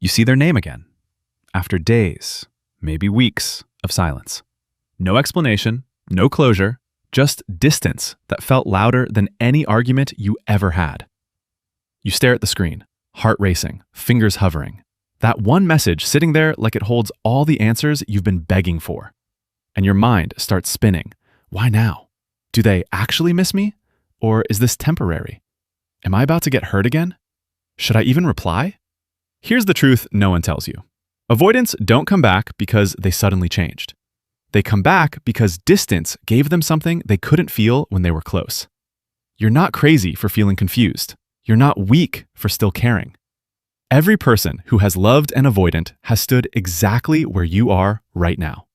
You see their name again, after days, maybe weeks of silence. No explanation, no closure, just distance that felt louder than any argument you ever had. You stare at the screen, heart racing, fingers hovering. That one message sitting there like it holds all the answers you've been begging for. And your mind starts spinning. Why now? Do they actually miss me? Or is this temporary? Am I about to get hurt again? Should I even reply? Here's the truth no one tells you. Avoidants don't come back because they suddenly changed. They come back because distance gave them something they couldn't feel when they were close. You're not crazy for feeling confused. You're not weak for still caring. Every person who has loved an avoidant has stood exactly where you are right now.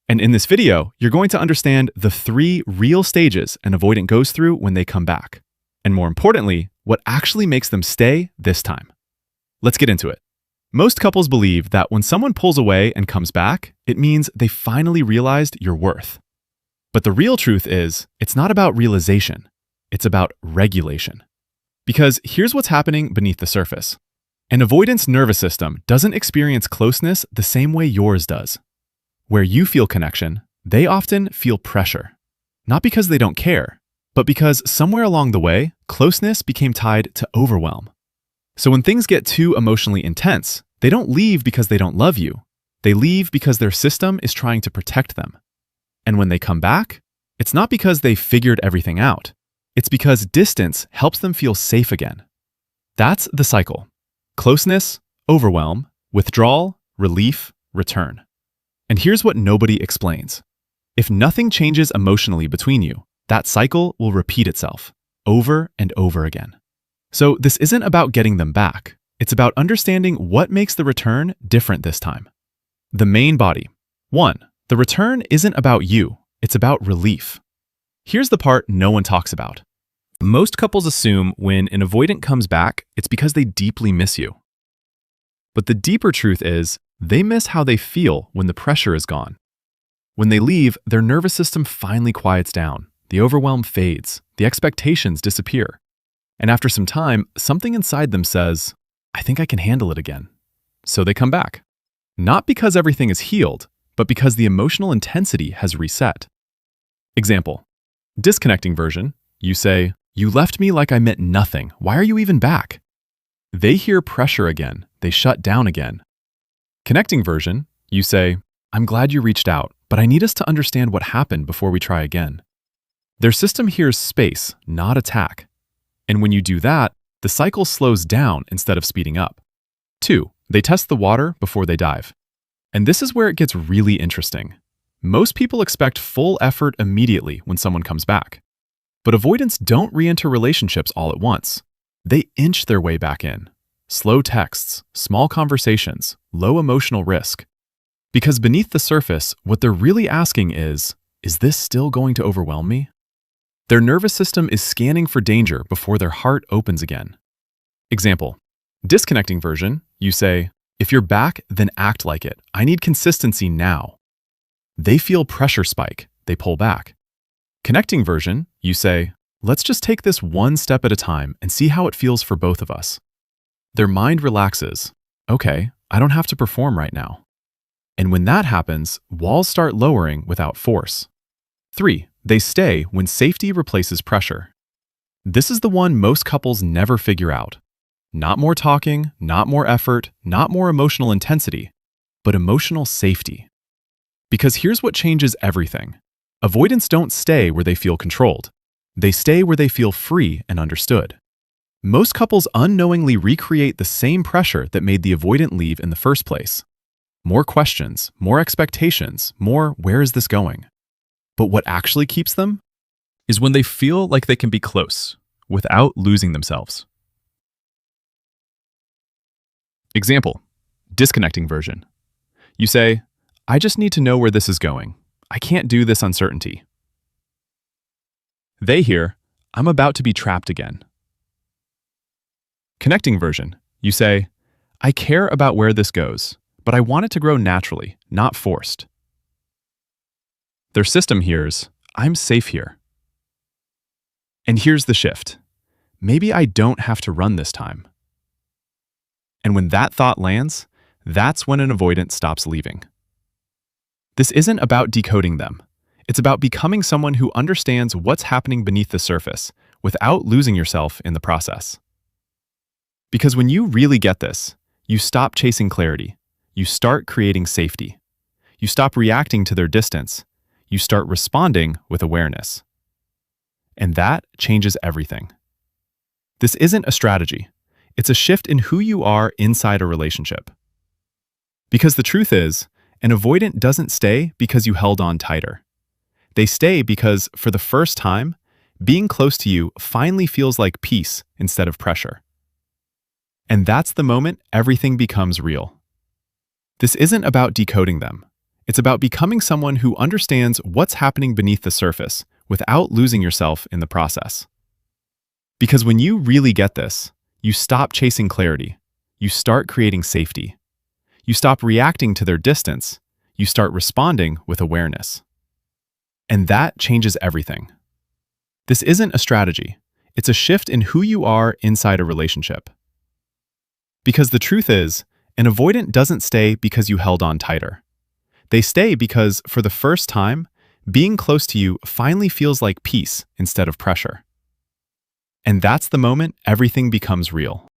And in this video, you're going to understand the 3 real stages an avoidant goes through when they come back. And more importantly, what actually makes them stay this time. Let's get into it. Most couples believe that when someone pulls away and comes back, it means they finally realized your worth. But the real truth is, it's not about realization. It's about regulation. Because here's what's happening beneath the surface. An avoidant's nervous system doesn't experience closeness the same way yours does. Where you feel connection, they often feel pressure. Not because they don't care, but because somewhere along the way, closeness became tied to overwhelm. So when things get too emotionally intense, they don't leave because they don't love you. They leave because their system is trying to protect them. And when they come back, it's not because they figured everything out. It's because distance helps them feel safe again. That's the cycle. Closeness, overwhelm, withdrawal, relief, return. And here's what nobody explains. If nothing changes emotionally between you, that cycle will repeat itself over and over again. So this isn't about getting them back. It's about understanding what makes the return different this time. The main body. 1. The return isn't about you. It's about relief. Here's the part no one talks about. Most couples assume when an avoidant comes back, it's because they deeply miss you. But the deeper truth is, they miss how they feel when the pressure is gone. When they leave, their nervous system finally quiets down. The overwhelm fades. The expectations disappear. And after some time, something inside them says, I think I can handle it again. So they come back. Not because everything is healed, but because the emotional intensity has reset. Example. Disconnecting version, you say, you left me like I meant nothing. Why are you even back? They hear pressure again. They shut down again. Connecting version, you say, I'm glad you reached out, but I need us to understand what happened before we try again. Their system hears space, not attack. And when you do that, the cycle slows down instead of speeding up. 2. They test the water before they dive. And this is where it gets really interesting. Most people expect full effort immediately when someone comes back. But avoidants don't re-enter relationships all at once. They inch their way back in. Slow texts, small conversations, low emotional risk. Because beneath the surface, what they're really asking is this still going to overwhelm me? Their nervous system is scanning for danger before their heart opens again. Example. Disconnecting version, you say, if you're back, then act like it. I need consistency now. They feel pressure spike. They pull back. Connecting version, you say, let's just take this one step at a time and see how it feels for both of us. Their mind relaxes. Okay, I don't have to perform right now. And when that happens, walls start lowering without force. 3. They stay when safety replaces pressure. This is the one most couples never figure out. Not more talking, not more effort, not more emotional intensity, but emotional safety. Because here's what changes everything. Avoidants don't stay where they feel controlled. They stay where they feel free and understood. Most couples unknowingly recreate the same pressure that made the avoidant leave in the first place. More questions, more expectations, more where is this going? But what actually keeps them is when they feel like they can be close without losing themselves. Example, disconnecting version. You say, I just need to know where this is going. I can't do this uncertainty. They hear, I'm about to be trapped again. Connecting version. You say, I care about where this goes, but I want it to grow naturally, not forced. Their system hears, I'm safe here. And here's the shift. Maybe I don't have to run this time. And when that thought lands, that's when an avoidant stops leaving. This isn't about decoding them. It's about becoming someone who understands what's happening beneath the surface without losing yourself in the process. Because when you really get this, you stop chasing clarity. You start creating safety. You stop reacting to their distance. You start responding with awareness. And that changes everything. This isn't a strategy. It's a shift in who you are inside a relationship. Because the truth is, an avoidant doesn't stay because you held on tighter. They stay because, for the first time, being close to you finally feels like peace instead of pressure. And that's the moment everything becomes real. This isn't about decoding them. It's about becoming someone who understands what's happening beneath the surface without losing yourself in the process. Because when you really get this, you stop chasing clarity. You start creating safety. You stop reacting to their distance. You start responding with awareness. And that changes everything. This isn't a strategy. It's a shift in who you are inside a relationship. Because the truth is, an avoidant doesn't stay because you held on tighter. They stay because, for the first time, being close to you finally feels like peace instead of pressure. And that's the moment everything becomes real.